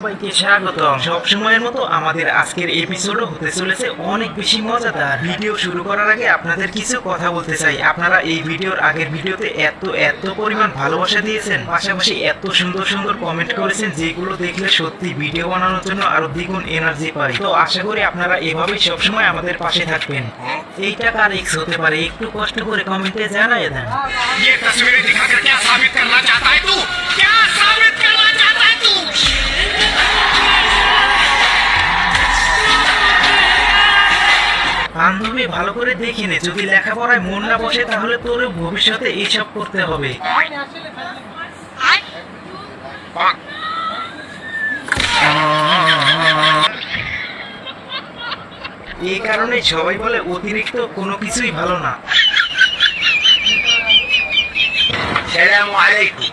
সবাইকে স্বাগতম। সব সময়ের মতো আমাদের আজকের এপিসোডও হতে চলেছে অনেক বেশি মজাদার। ভিডিও শুরু করার আগে আপনাদের কিছু কথা বলতে চাই। আপনারা এই ভিডিওর আগের ভিডিওতে এত পরিমাণ ভালোবাসা দিয়েছেন, পাশাপাশি এত সুন্দর সুন্দর কমেন্ট করেছেন, যেগুলো দেখলে সত্যি ভিডিও বানানোর জন্য আরো দ্বিগুণ এনার্জি পাই। তো আশা করি আপনারা এভাবেই সবসময় আমাদের পাশে থাকবেন। এইটা কার এক্স হতে পারে, একটু কষ্ট করে কমেন্টে জানাই দেন। ये तस्वीरें दिखाकर क्या साबित करना चाहता है तू? क्या साबित करना चाहता है तू? বান্ধবী, ভালো করে দেখে নে, যদি লেখাপড়ায় মন না বসে তাহলে তোর ভবিষ্যতে এইসব করতে হবে। এই কারণে সবাই বলে অতিরিক্ত কোনো কিছুই ভালো না। السلام عليكم